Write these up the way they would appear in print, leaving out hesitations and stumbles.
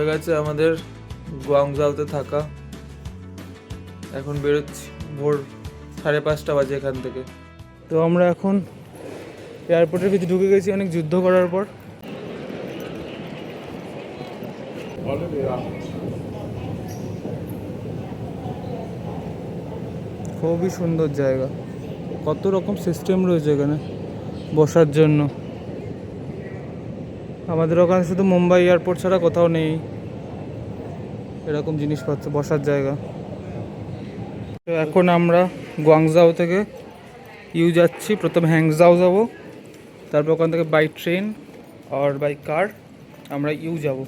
হয়ে গেছে আমাদের গুয়াংজাওতে থাকা। এখন বেরোচ্ছি, ভোর 5:30 বাজে এখান থেকে। তো আমরা এখন এয়ারপোর্টের ভিতরে ঢুকে গেছি অনেক যুদ্ধ করার পর। খুবই সুন্দর জায়গা, কত রকম সিস্টেম রয়েছে এখানে বসার জন্য। আমাদের ওখানে শুধু মুম্বাই এয়ারপোর্ট ছাড়া কোথাও নেই এরকম জিনিসপত্র, বসার জায়গা। তো এখন আমরা গুয়াংজাও থেকে ইউ যাচ্ছি। প্রথমে হ্যাংজাও যাব, তারপর ওখান থেকে বাই ট্রেন আর বাই কার আমরা ইউ যাব।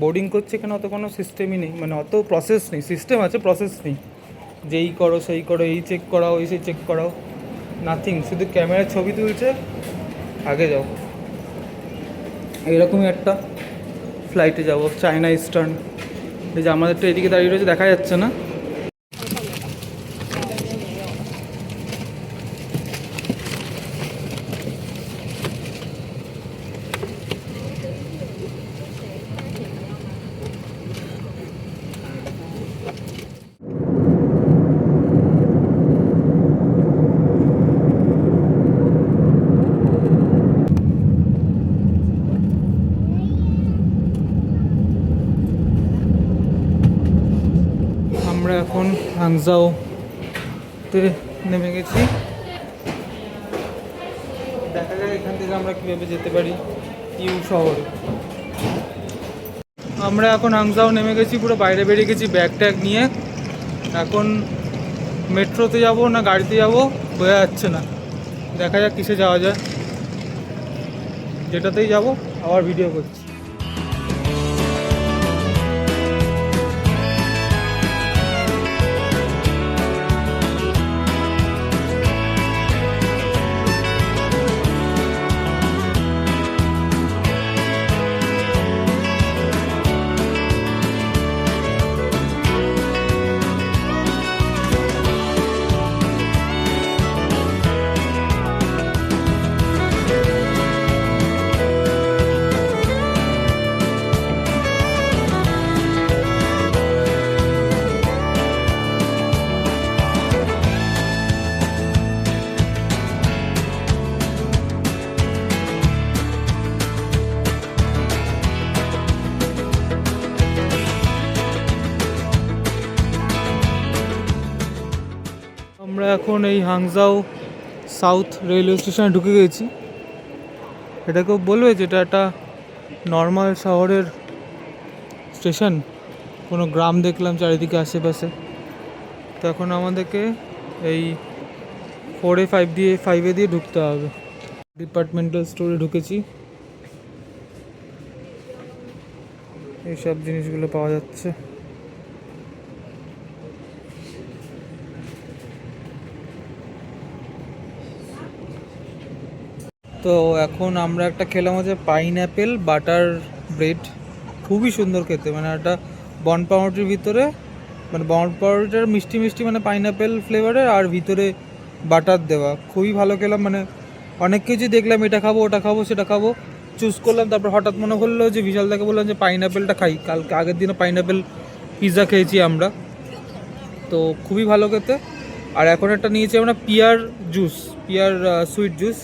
বোর্ডিং করছি, এখানে অত কোনো সিস্টেমই নেই, মানে অত প্রসেস নেই। সিস্টেম আছে, প্রসেস নেই। যেই করো সেই করো, এই চেক করাও, এই সেই চেক করাও, নাথিং। শুধু ক্যামেরায় ছবি তুলছে, আগে যাও। এইরকমই একটা ফ্লাইটে যাব, চায়না ইস্টার্ন। এই যে আমাদেরটা এদিকে দাঁড়িয়ে রয়েছে, দেখা যাচ্ছে না। আমরা এখন হাংজাওতে নেমে গেছি। দেখা যাক এখান থেকে আমরা কীভাবে যেতে পারি ইউ শহরে। আমরা এখন হাংজাও নেমে গেছি, পুরো বাইরে বেরিয়ে গেছি ব্যাগ ট্যাগ নিয়ে। এখন মেট্রোতে যাব না গাড়িতে যাব বোঝা যাচ্ছে না। দেখা যাক কিসে যাওয়া যায়, যেটাতেই যাব আবার ভিডিও করছি। আমরা এখন এই হাংজাও সাউথ রেলওয়ে স্টেশনে ঢুকে গেছি। এটাকেও বলবে যেটা একটা নর্মাল শহরের স্টেশন, কোনো গ্রাম দেখলাম চারিদিকে আশেপাশে। তো এখন আমাদেরকে এই 4A 5 দিয়ে ঢুকতে হবে। ডিপার্টমেন্টাল স্টোরে ঢুকেছি, এইসব জিনিসগুলো পাওয়া যাচ্ছে। তো এখন আমরা একটা খেলাম হচ্ছে পাইনঅ্যাপেল বাটার ব্রেড, খুবই সুন্দর খেতে। মানে একটা বন পাউরুটির ভিতরে, মানে বন পাউরুটির মিষ্টি মিষ্টি, মানে পাইনঅ্যাপেল ফ্লেভারের, আর ভিতরে বাটার দেওয়া। খুবই ভালো খেলাম। মানে অনেক কিছু দেখলাম, এটা খাবো ওটা খাবো সেটা খাবো, চুজ করলাম। তারপর হঠাৎ মনে হলো যে বিশালদাকে বললাম যে পাইনঅ্যাপেলটা খাই। কালকে আগের দিনে পাইনঅ্যাপেল পিৎজা খেয়েছি আমরা, তো খুবই ভালো খেতে। আর এখন একটা নিয়েছি আমরা pear juice, pear sweet juice,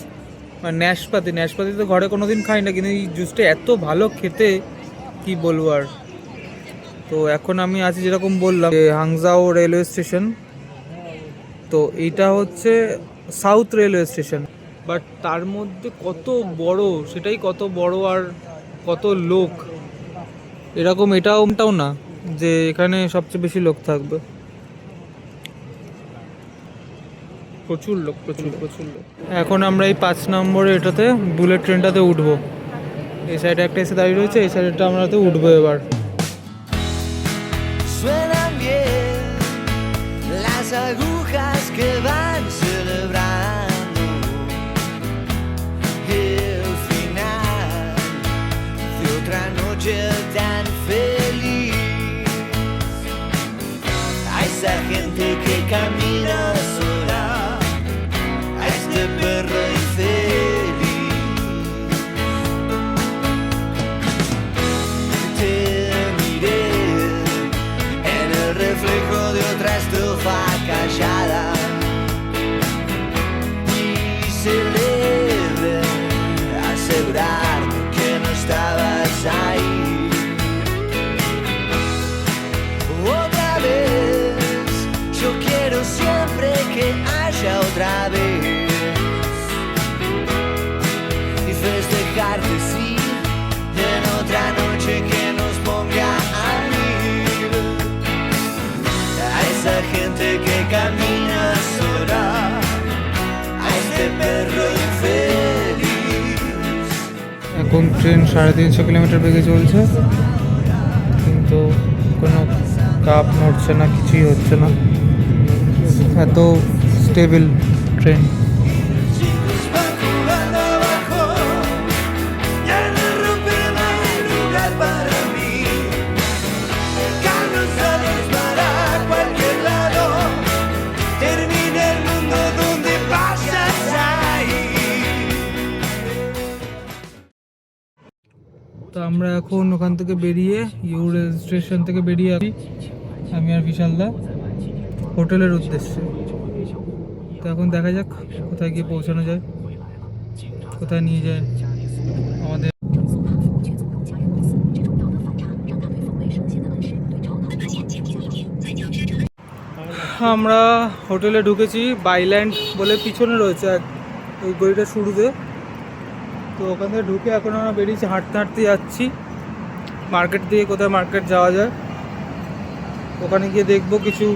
মানে ন্যাশপাতি। ন্যাশপাতি তো ঘরে কোনো দিন খাই না, কিন্তু এই জুসটা এত ভালো খেতে কি বলবো আর। তো এখন আমি আছি যেরকম বললাম যে হাংজাও রেলওয়ে স্টেশন। তো এইটা হচ্ছে সাউথ রেলওয়ে স্টেশন, বাট তার মধ্যে কত বড়, সেটাই কত বড়, আর কত লোক। এরকম এটাও না যে এখানে সবচেয়ে বেশি লোক থাকবে। প্রচুর লোক, প্রচুর প্রচুর লোক। এখন আমরা এই 5 নম্বরে এটাতে বুলেট ট্রেনটাতে উঠবো। এই সাইডে একটা এসে দাঁড়িয়ে রয়েছে, এই সাইডটা আমরাতে উঠবো এবার। Suenan bien las agujas que van celebrando el final de otra noche tan feliz. A esa gente que camina sola, a este perro infeliz. Te এখন ট্রেন 350 কিলোমিটার বেগে চলছে, কিন্তু কোনো কাপ নড়ছে না, কিছুই হচ্ছে না, এত stable train. Chicos van jugando abajo, ya no rompe, no hay lugar para mí. Carlos al disparar a cualquier lado, termina el mundo donde pasas ahí. তো আমরা এখন ওখান থেকে বেরিয়ে ইউরেল স্টেশন থেকে বেরিয়ে আসি আমি আর বিশালদা হোটেলের উদ্দেশ্যে। তো এখন দেখা যাক কোথায় গিয়ে পৌঁছানো যায়, কোথায় নিয়ে যায় আমাদের। আমরা হোটেলে ঢুকেছি, বাইল্যান্ড বলে পিছনে রয়েছে ওই গলিটা শুরুতে। তো ওখান থেকে ঢুকে এখন আমরা বেরিয়েছি, হাঁটতে হাঁটতে যাচ্ছি মার্কেট দিয়ে, কোথায় মার্কেট যাওয়া যায়। ওখানে গিয়ে দেখবো কিছু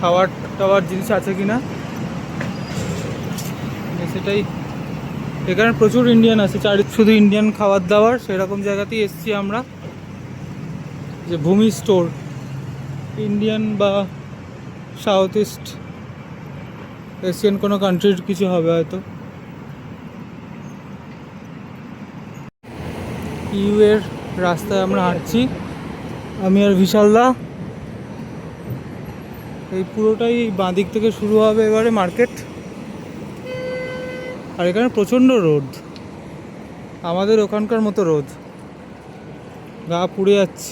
খাবার টাওয়ার জিনিস আছে কি না, সেটাই। এখানে প্রচুর ইন্ডিয়ান আছে, শুধু ইন্ডিয়ান খাবার দাবার, সেরকম জায়গাতেই এসেছি আমরা, যে ভূমি স্টোর, ইন্ডিয়ান বা সাউথ ইস্ট এশিয়ান কোনো কান্ট্রির কিছু হবে হয়তো। ইউ এর রাস্তায় আমরা হাঁটছি আমি আর বিশালদা। এই পুরোটাই বাঁ দিক থেকে শুরু হবে এবারে মার্কেট। আর এখানে প্রচণ্ড রোদ, আমাদের ওখানকার মতো রোদ, গা পুড়ে যাচ্ছে।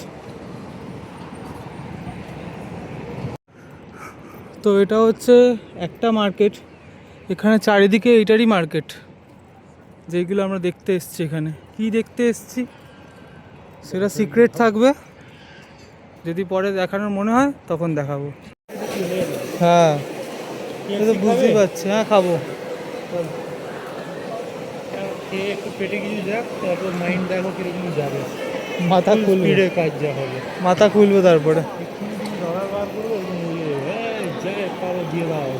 তো এটা হচ্ছে একটা মার্কেট, এখানে চারিদিকে এইটারই মার্কেট, যেইগুলো আমরা দেখতে এসেছি। এখানে কি দেখতে এসেছি সেটা সিক্রেট থাকবে, যদি পরে দেখানোর মনে হয় তখন দেখাবো। হ্যাঁ এটা তো বুঝতেই পারছি, হ্যাঁ খাবো। একটু পেটে কিছু যাক, তারপর মাইন্ড দেখো কিরকম যাবে, মাথা খুলবে, স্পিডে কাজ যা হবে। মাথা খুলবে তারপরে। ধরা বার করবো, যাই পারো দিয়ে দাও,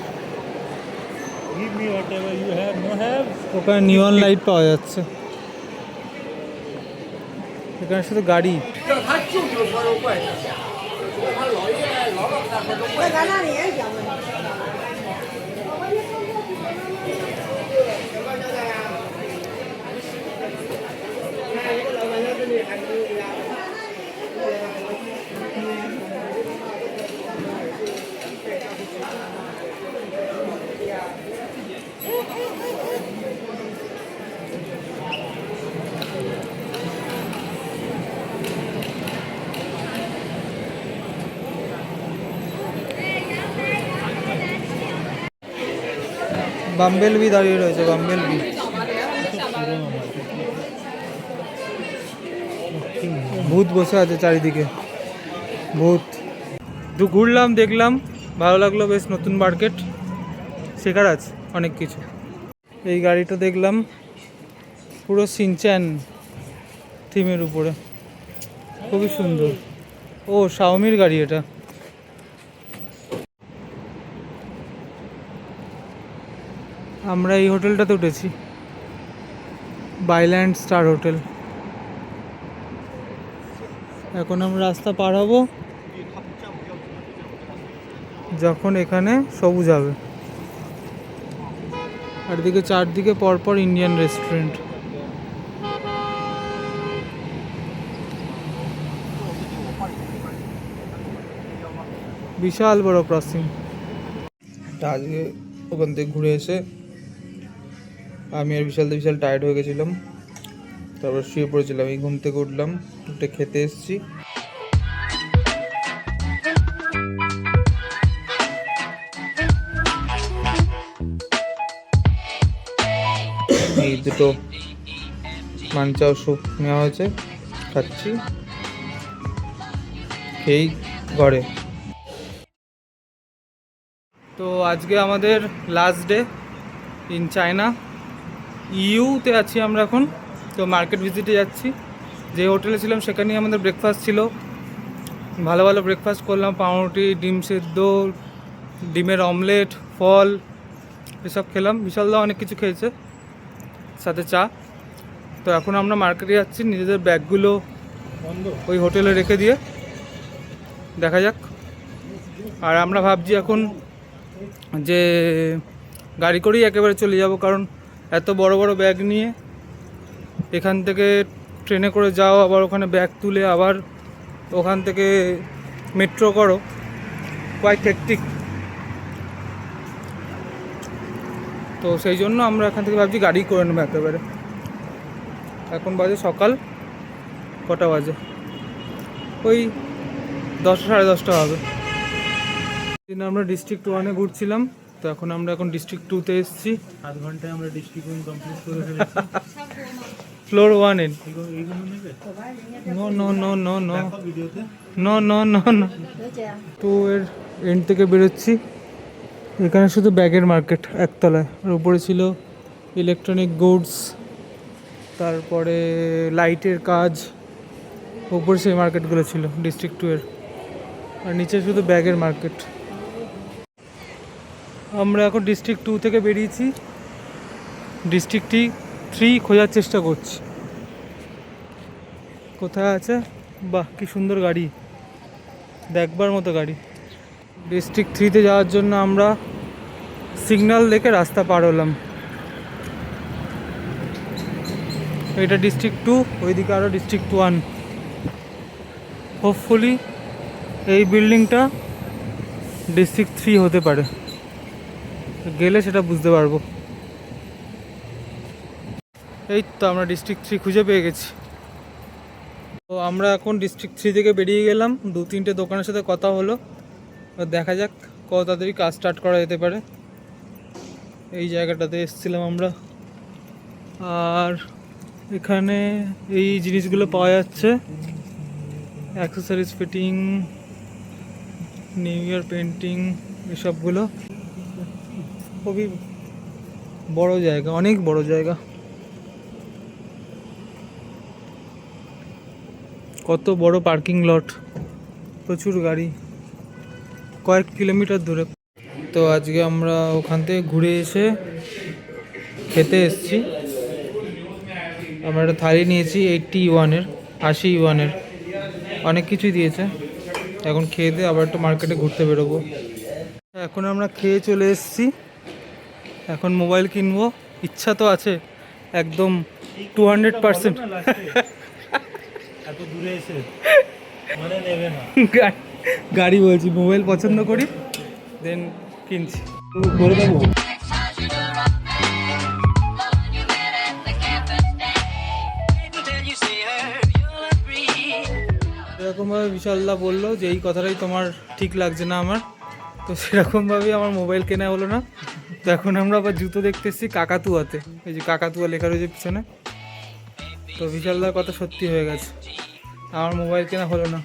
give me whatever you have, no have. ওখানে নিয়ন লাইট পাওয়া যাচ্ছে, এখানে শুধু গাড়ি। বাম্বেল বি দাঁড়িয়ে রয়েছে, বাম্বেল বি। ভূত বসে আছে চারিদিকে, ভূত। একটু ঘুরলাম, দেখলাম, ভালো লাগলো, বেশ নতুন মার্কেট, শেখার আছে অনেক কিছু। এই গাড়িটা দেখলাম পুরো সিনচ্যান থিমের উপরে, খুবই সুন্দর। ও শাওমির গাড়ি এটা। আমরা এই হোটেলটাতে উঠেছি, বাইল্যান্ড স্টার হোটেল। এখন আমরা রাস্তা পার হব, যখন এখানে সবুজ হবে, আর দিকে চারদিকে পরপর ইন্ডিয়ান রেস্টুরেন্ট। বিশাল বড় ক্রসিং। আজকে ওখান থেকে ঘুরে এসে আমি আর বিশাল টায়ার্ড হয়ে গেছিলাম, তারপর শুয়ে পড়েছিলাম। এই ঘুম থেকে উঠলাম, উঠে খেতে এসেছি। এই দুটো মানচাও স্যুপ নেওয়া হয়েছে, খাচ্ছি এই ঘরে। তো আজকে আমাদের লাস্ট ডে ইন চায়না, ইউতে আছি আমরা এখন। তো মার্কেট ভিজিটে যাচ্ছি, যে হোটেলে ছিলাম সেখানেই আমাদের ব্রেকফাস্ট ছিল, ভালো ভালো ব্রেকফাস্ট করলাম, পাউরুটি, ডিম সেদ্ধ, ডিমের অমলেট, ফল, এসব খেলাম। বিশালদা অনেক কিছু খেয়েছে, সাথে চা। তো এখন আমরা মার্কেটে যাচ্ছি নিজেদের ব্যাগগুলো বন্ধ। ওই হোটেলে রেখে দিয়ে, দেখা যাক। আর আমরা ভাবছি এখন যে গাড়ি করেই একেবারে চলে যাব, কারণ এত বড় বড় ব্যাগ নিয়ে এখান থেকে ট্রেনে করে যাও, আবার ওখানে ব্যাগ তুলে আবার ওখান থেকে মেট্রো করো, কোয়াইট হেক্টিক। তো সেই জন্য আমরা এখান থেকে ভাবছি গাড়ি করে নেবো একেবারে। এখন বাজে সকাল কটা বাজে, ওই 10টা সাড়ে 10টা হবে। দিন আমরা ডিস্ট্রিক্ট 1-এ ঘুরছিলাম, তো এখন আমরা ডিস্ট্রিক্ট 2-তে এসেছি। আধ ঘন্টায় আমরা ডিস্ট্রিক্ট কমপ্লিট করে ফেলেছি। ফ্লোর 1 এ এইগুলো নেবে? No no no no no দেখো ভিডিওতে। No no no no. তো এর এন্ড থেকে বেরোচ্ছি। এখানে শুধু ব্যাগের মার্কেট একতলায়, আর উপরে ছিল ইলেকট্রনিক গুডস, তারপরে লাইটের কাজ, উপরে সেই মার্কেটগুলো ছিল ডিস্ট্রিক্ট 2-এর, আর নিচে শুধু ব্যাগের মার্কেট। আমরা এখন ডিস্ট্রিক্ট 2 থেকে বেরিয়েছি, ডিস্ট্রিক্ট 3 খোঁজার চেষ্টা করছি কোথায় আছে। বাহ, কি সুন্দর গাড়ি, দেখবার মতো গাড়ি। ডিস্ট্রিক্ট 3-তে যাওয়ার জন্য আমরা সিগন্যাল দেখে রাস্তা পার হলাম। এটা ডিস্ট্রিক্ট 2, ওইদিকে আরও ডিস্ট্রিক্ট 1। হোপফুলি এই বিল্ডিংটা ডিস্ট্রিক্ট 3 হতে পারে, গেলে সেটা বুঝতে পারবো। এই তো আমরা ডিস্ট্রিক্ট 3 খুঁজে পেয়ে গেছি। তো আমরা এখন ডিস্ট্রিক্ট 3 থেকে বেরিয়ে গেলাম, 2-3টে দোকানের সাথে কথা হলো, দেখা যাক কত তাড়াতাড়ি কাজ স্টার্ট করা যেতে পারে। এই জায়গাটাতে এসেছিলাম আমরা, আর এখানে এই জিনিসগুলো পাওয়া যাচ্ছে, accessories fitting, new year painting, এসবগুলো। খুবই বড় জায়গা, অনেক বড় জায়গা। কত বড় পার্কিং লট, প্রচুর গাড়ি, কয়েক কিলোমিটার দূরে। তো আজকে আমরা ওখান থেকে ঘুরে এসে খেতে এসেছি। আমরা একটা থালি নিয়েছি 80 ইউয়ানের, 80 ইউয়ানের, অনেক কিছুই দিয়েছে। এখন খেয়ে দিয়ে আবার একটু মার্কেটে ঘুরতে বেরোবো। এখন আমরা খেয়ে চলে এসেছি, এখন মোবাইল কিনবো, ইচ্ছা তো আছে একদম 200%। এত দূরে এসে মানে নেবে না গাড়ি বলছি, মোবাইল পছন্দ করি, দেন কিনছি। করে দেবো। এরকমভাবে বিশালদা বললো যে এই কথাটাই তোমার ঠিক লাগছে না আমার, তো সেরকমভাবেই আমার মোবাইল কেনা হলো না। তো এখন আমরা আবার জুতো দেখতে এসেছি কাকাতুয়াতে, এই যে কাকাতুয়া লেখা রয়েছে পিছনে। তো বিশালদার কথা সত্যি হয়ে গেছে, আমার মোবাইল কেনা হলো না।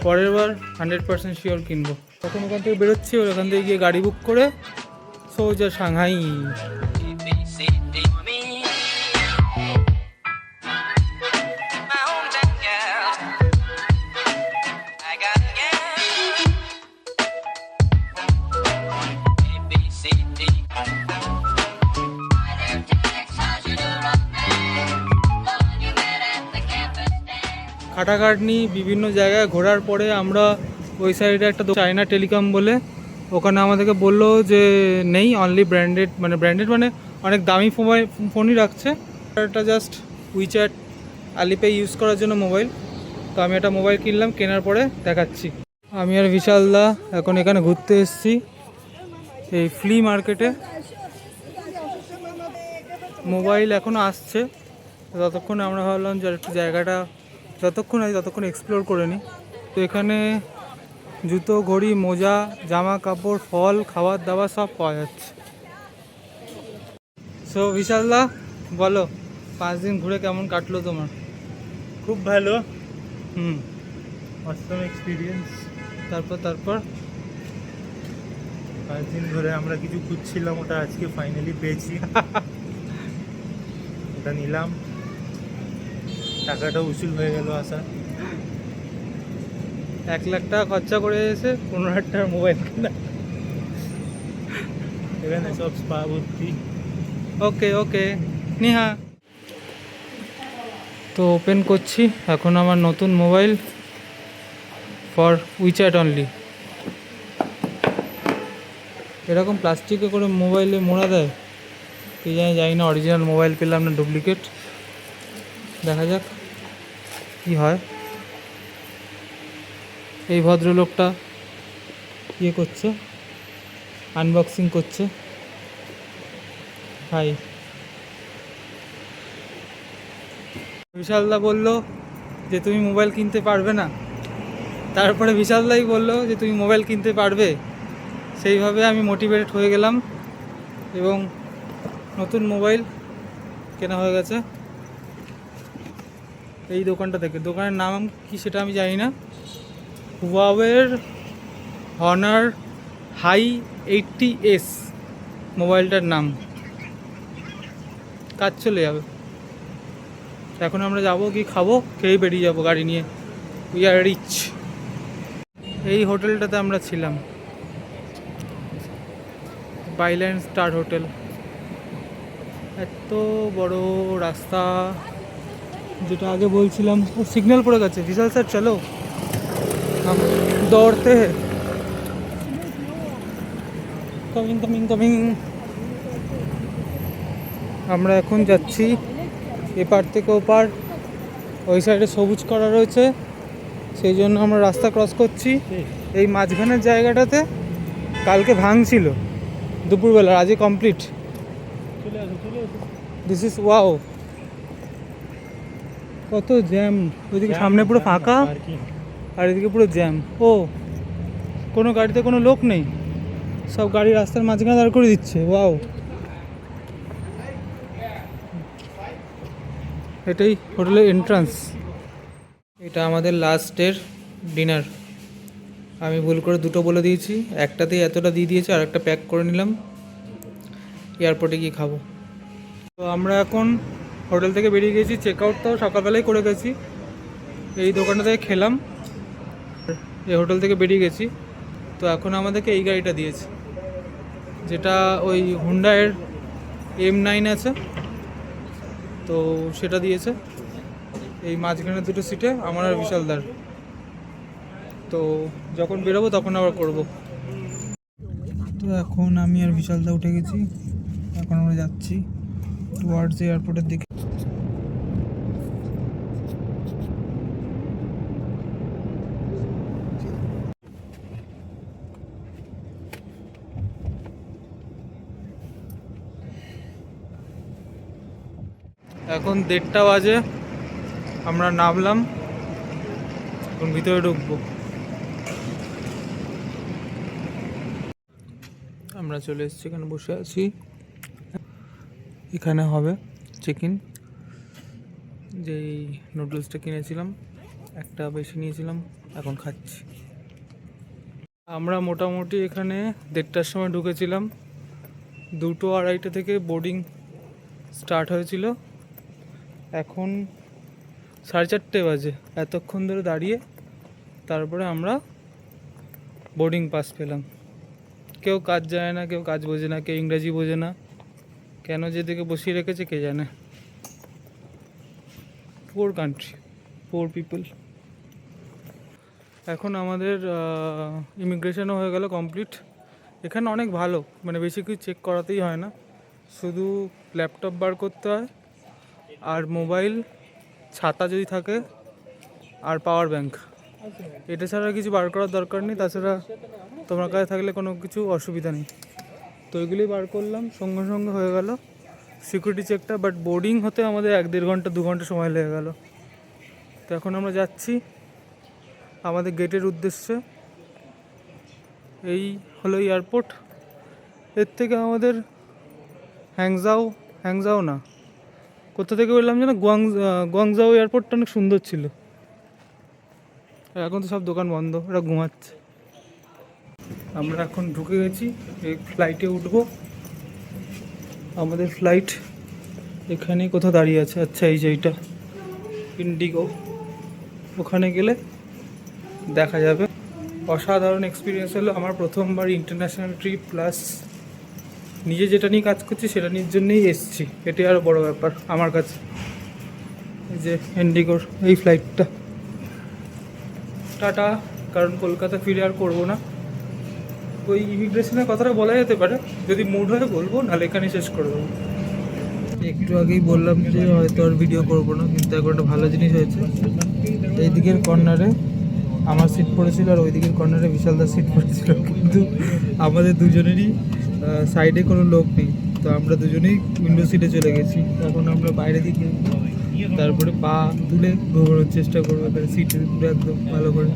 পরের বার 100% শিওর কিনবো। তখন ওখান থেকে বেরোচ্ছি, ওখান থেকে গিয়ে গাড়ি বুক করে সোজা সাংহাই। খাটাখাটনি বিভিন্ন জায়গায় ঘোরার পরে আমরা ওই সাইডে একটা চায়না টেলিকম বলে, ওখানে আমাদেরকে বললো যে নেই, অনলি ব্র্যান্ডেড, মানে ব্র্যান্ডেড মানে অনেক দামি ফোনই রাখছে। এটা জাস্ট উইচ্যাট, আলিপে ইউজ করার জন্য মোবাইল। তো আমি একটা মোবাইল কিনলাম, কেনার পরে দেখাচ্ছি। আমি আর বিশালদা এখন এখানে ঘুরতে এসেছি এই ফ্লি মার্কেটে। মোবাইল এখনও আসছে, ততক্ষণে আমরা ভাবলাম যে একটু জায়গাটা যতক্ষণ আছে ততক্ষণ এক্সপ্লোর করে নিই। তো এখানে জুতো, ঘড়ি, মোজা, জামা কাপড়, ফল, খাবার দাবার সব পাওয়া যাচ্ছে। সো বিশালদা বলো, 5 দিন ঘুরে কেমন কাটলো তোমার? খুব ভালো, হুম, অসম এক্সপিরিয়েন্স। তারপর 5 দিন ধরে আমরা কিছু খুঁজছিলাম, ওটা আজকে ফাইনালি পেয়েছি। ওটা নিলাম, টাকাটা উসুল হয়ে গেল। আসা 1 লাখ টাকা খরচা করে এসে 15,000 টাকার মোবাইল কেনা। এখানে সব স্পা ভর্তি। ওকে ওকে নিহা। তো ওপেন করছি এখন আমার নতুন মোবাইল ফর উইচ্যাট অনলি। এরকম প্লাস্টিকে করে মোবাইলে মোড়া দেয় কি জানি না, অরিজিনাল মোবাইল পেলাম না ডুপ্লিকেট। দেখা যাক কি হয়। এই ভদ্রলোকটা ইয়ে করছে, আনবক্সিং করছে। হাই। বিশালদা বলল যে তুমি মোবাইল কিনতে পারবে না, তারপরে বিশালদাই বলল যে তুমি মোবাইল কিনতে পারবে। সেইভাবে আমি মোটিভেটেড হয়ে গেলাম এবং নতুন মোবাইল কেনা হয়ে গেছে এই দোকানটা থেকে। দোকানের নাম কি সেটা আমি জানি না। হুয়াওয়ের হনার হাই 80s মোবাইলটার নাম। কাজ চলে যাবে। এখন আমরা যাবো কি খাবো, খেয়ে বেরিয়ে যাবো গাড়ি নিয়ে। We are reach. এই হোটেলটাতে আমরা ছিলাম, বাইল্যান্ড স্টার হোটেল। এত বড় রাস্তা, যেটা আগে বলছিলাম। ও সিগন্যাল পড়ে গেছে। বিশাল স্যার চলো, हम दौड़ते हैं। Coming coming coming. আমরা এখন যাচ্ছি এপার থেকে ওপার। ওই সাইডে সবুজ করা রয়েছে, সেই জন্য আমরা রাস্তা ক্রস করছি। এই মাঝখানের জায়গাটাতে কালকে ভাঙছিল দুপুরবেলা, আজই কমপ্লিট। This is wow. কত জ্যাম, ওইদিকে সামনে পুরো ফাঁকা আর এদিকে পুরো জ্যাম। ও কোনো গাড়িতে কোনো লোক নেই, সব গাড়ি রাস্তার মাঝখানে দাঁড় করে দিচ্ছে। ওয়াও, এটাই হোটেলের এন্ট্রান্স। এটা আমাদের লাস্টের ডিনার। আমি ভুল করে দুটো বলে দিয়েছি, একটাতেই এতটা দিয়ে দিয়েছে, আর একটা প্যাক করে নিলাম। এয়ারপোর্টে গিয়ে খাবো। তো আমরা এখন হোটেল থেকে বেরিয়ে গেছি। চেক আউটটাও সকালবেলায় করে গেছি। এই দোকানটা থেকে খেলাম, এই হোটেল থেকে বেরিয়ে গেছি। তো এখন আমাদেরকে এই গাড়িটা দিয়েছে, যেটা ওই হুন্ডাইয়ের M9 আছে, তো সেটা দিয়েছে। এই মাঝখানে দুটো সিটে আমার আর বিশালদার। তো যখন বেরোবো তখন আবার করব। তো এখন আমি আর বিশালদা উঠে গেছি। এখন আমরা যাচ্ছি টুয়ার্ডস এয়ারপোর্টের দিকে। এখন 1:30 বাজে, আমরা নামলাম, এখন ভিতরে ঢুকবো। আমরা চলে এসেছি, এখানে বসে আছি। এখানে হবে চেক ইন। যেই নুডলসটা কিনেছিলাম, একটা বেশি নিয়েছিলাম, এখন খাচ্ছি। আমরা মোটামুটি এখানে 1:30টার সময় ঢুকেছিলাম। 2-2:30 থেকে বোর্ডিং স্টার্ট হয়েছিল। এখন 4:30 বাজে। এতক্ষণ ধরে দাঁড়িয়ে তারপরে আমরা বোর্ডিং পাস পেলাম। কেউ কাজ জানে না, কেউ কাজ বোঝে না, কেউ ইংরাজি বোঝে না। কেন যেদিকে বসিয়ে রেখেছে কে জানে। Poor country, poor people. এখন আমাদের ইমিগ্রেশনও হয়ে গেল কমপ্লিট। এখানে অনেক ভালো, মানে বেশি কিছু চেক করাতেই হয় না, শুধু ল্যাপটপ বার করতে হয় আর মোবাইল, ছাতা যদি থাকে, আর পাওয়ার ব্যাংক। এটা ছাড়া কিছু বার করার দরকার নেই। তাছাড়া তোমার কাছে থাকলে কোনো কিছু অসুবিধা নেই। তো এগুলোই বার করলাম, সঙ্গে সঙ্গে হয়ে গেল সিকিউরিটি চেকটা। বাট বোর্ডিং হতে আমাদের 1-1.5 ঘন্টা 2 ঘন্টা সময় লেগে গেল। তো এখন আমরা যাচ্ছি আমাদের গেটের উদ্দেশ্যে। এই হলো এয়ারপোর্ট। এর থেকে আমাদের হ্যাংজাও না, কোথা থেকে বললাম যেন, গুয়াংজাও এয়ারপোর্টটা অনেক সুন্দর ছিল। এখন তো সব দোকান বন্ধ, ওরা ঘুমাচ্ছে। আমরা এখন ঢুকে গেছি, এই ফ্লাইটে উঠবো। আমাদের ফ্লাইট এখানে কোথাও দাঁড়িয়ে আছে। আচ্ছা, এই যে এইটা ইন্ডিগো। ওখানে গেলে দেখা যাবে। অসাধারণ এক্সপিরিয়েন্স হলো। আমার প্রথমবার ইন্টারন্যাশনাল ট্রিপ, প্লাস নিজে যেটা নিয়ে কাজ করছি সেটা নিয়ে জন্যই এসেছি। এটাই আরও বড় ব্যাপার আমার কাছে। এই যে ইন্ডিগোর এই ফ্লাইটটা। টাটা, কারণ কলকাতা ফিরে আর করবো না। ওই ইমিগ্রেশনের কথাটা বলা যেতে পারে, যদি মুড হয় বলবো, নাহলে এখানে শেষ করে দেবো। একটু আগেই বললাম যে হয়তো আর ভিডিও করবো না, কিন্তু এখন একটা ভালো জিনিস হয়েছে। এই দিকের কর্নারে আমার সিট পড়েছিল আর ওই দিকের কর্নারে বিশালদার সিট পড়েছিল, কিন্তু আমাদের দুজনেরই সাইডে কোনো লোক নেই, তো আমরা দুজনেই উইন্ডো সিটে চলে গেছি। এখন আমরা বাইরে দিকে তারপরে পা তুলে ঘুমানোর চেষ্টা করবো, সিটে একদম ভালো করে।